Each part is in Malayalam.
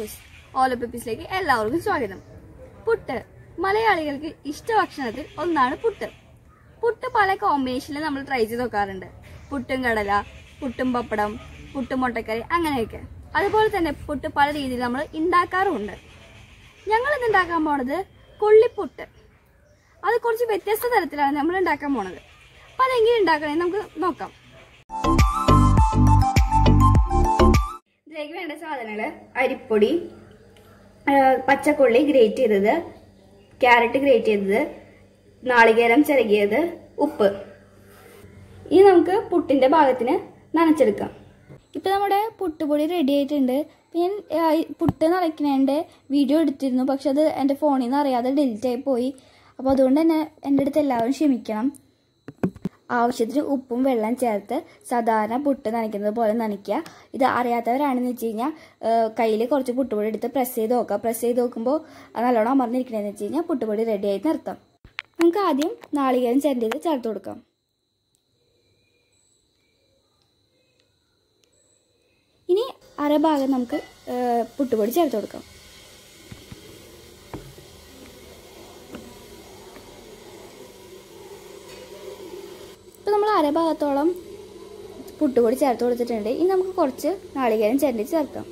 പപ്പൂസ് ഓൾ പെപ്പീസിലേക്ക് എല്ലാവർക്കും സ്വാഗതം. പുട്ട് മലയാളികൾക്ക് ഇഷ്ട ഭക്ഷണത്തിൽ ഒന്നാണ് പുട്ട്. പുട്ട് പല കോമ്പിനേഷനിൽ നമ്മൾ ട്രൈ ചെയ്ത് നോക്കാറുണ്ട്. പുട്ടും കടല, പുട്ടും പപ്പടം, പുട്ടും മുട്ടക്കറി, അങ്ങനെയൊക്കെ. അതുപോലെ തന്നെ പുട്ട് പല രീതിയിൽ നമ്മൾ ഉണ്ടാക്കാറുമുണ്ട്. ഞങ്ങൾ ഇന്ന് ഉണ്ടാക്കാൻ പോണത് കൊള്ളിപ്പുട്ട്. അത് കുറച്ച് വ്യത്യസ്ത തരത്തിലാണ് നമ്മൾ ഉണ്ടാക്കാൻ പോണത്. അപ്പൊ അതെങ്ങനെ ഉണ്ടാക്കണമെന്ന് നമുക്ക് നോക്കാം. ഇതിലേക്ക് വേണ്ട സാധനങ്ങൾ: അരിപ്പൊടി, പച്ചക്കൊള്ളി ഗ്രേറ്റ് ചെയ്തത്, ക്യാരറ്റ് ഗ്രേറ്റ് ചെയ്തത്, നാളികേരം ചിരകിയത്, ഉപ്പ്. ഇനി നമുക്ക് പുട്ടിന്റെ ഭാഗത്തിന് നനച്ചെടുക്കാം. ഇപ്പൊ നമ്മുടെ പുട്ടുപൊടി റെഡി ആയിട്ടുണ്ട്. ഞാൻ പുട്ട് നനയ്ക്കുന്നതിന്റെ വീഡിയോ എടുത്തിരുന്നു, പക്ഷെ അത് എൻ്റെ ഫോണിൽ നിന്ന് അറിയാതെ ഡിലീറ്റ് ആയി പോയി. അപ്പോൾ അതുകൊണ്ട് തന്നെ എൻ്റെ അടുത്ത് എല്ലാവരും ക്ഷമിക്കണം. ആവശ്യത്തിന് ഉപ്പും വെള്ളം ചേർത്ത് സാധാരണ പുട്ട് നനയ്ക്കുന്നത് പോലെ നനയ്ക്കുക. ഇത് അറിയാത്തവരാണെന്ന് വെച്ച് കഴിഞ്ഞാൽ കയ്യിൽ കുറച്ച് പുട്ടുപൊടി എടുത്ത് പ്രസ് ചെയ്ത് നോക്കുക. പ്രസ് ചെയ്ത് നോക്കുമ്പോൾ നല്ലോണം അമർന്നിരിക്കണമെന്ന് വെച്ച് കഴിഞ്ഞാൽ പുട്ടുപൊടി റെഡി ആയി നിർത്താം. നമുക്ക് ആദ്യം നാളികേരം ചിരണ്ടിയത് ചേർത്ത് കൊടുക്കാം. ഇനി അരഭാഗം നമുക്ക് പുട്ടുപൊടി ചേർത്ത് കൊടുക്കാം. ഇപ്പം നമ്മൾ അരഭാഗത്തോളം പുട്ടുപൊടി ചേർത്ത് കൊടുത്തിട്ടുണ്ട്. ഇനി നമുക്ക് കുറച്ച് നാളികേരം ചിരണ്ടി ചേർക്കാം.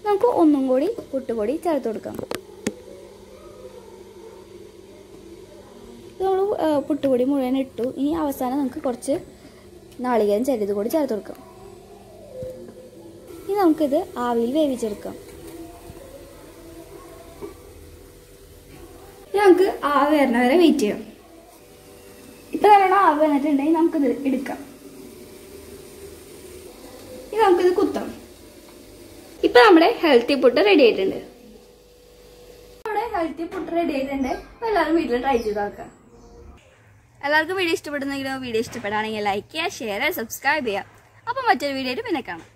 നമുക്ക് ഒന്നും കൂടി പുട്ടുപൊടി ചേർത്ത് കൊടുക്കാം. നമ്മൾ പുട്ടുപൊടി മുഴുവൻ ഇട്ടു. ഇനി അവസാനം നമുക്ക് കുറച്ച് നാളികേരം ചിരണ്ടിയത് കൂടി ചേർത്ത് കൊടുക്കാം. ഇനി നമുക്കിത് ആവിയിൽ വേവിച്ചെടുക്കാം. നമുക്ക് ആവി വരുന്ന വരെ വെയിറ്റ് ചെയ്യാം. ഇപ്പൊ നല്ലോണം ആവി വന്നിട്ടുണ്ടെങ്കിൽ നമുക്കിത് എടുക്കാം. ഇനി നമുക്കിത് കുത്താം. ഇപ്പൊ നമ്മുടെ ഹെൽത്തി പുട്ട് റെഡി ആയിട്ടുണ്ട്. നമ്മുടെ ഹെൽത്തി പുട്ട് റെഡി ആയിട്ടുണ്ട്. അപ്പൊ എല്ലാവരും വീട്ടിൽ ട്രൈ ചെയ്ത് നോക്കാം. എല്ലാവർക്കും വീഡിയോ ഇഷ്ടപ്പെടുന്നെങ്കിലോ, വീഡിയോ ഇഷ്ടപ്പെടുകയാണെങ്കിൽ ലൈക്ക് ചെയ്യുക, ഷെയർ ചെയ്യുക, സബ്സ്ക്രൈബ് ചെയ്യുക. അപ്പൊ മറ്റൊരു വീഡിയോയിൽ പിന്നെ കാണാം.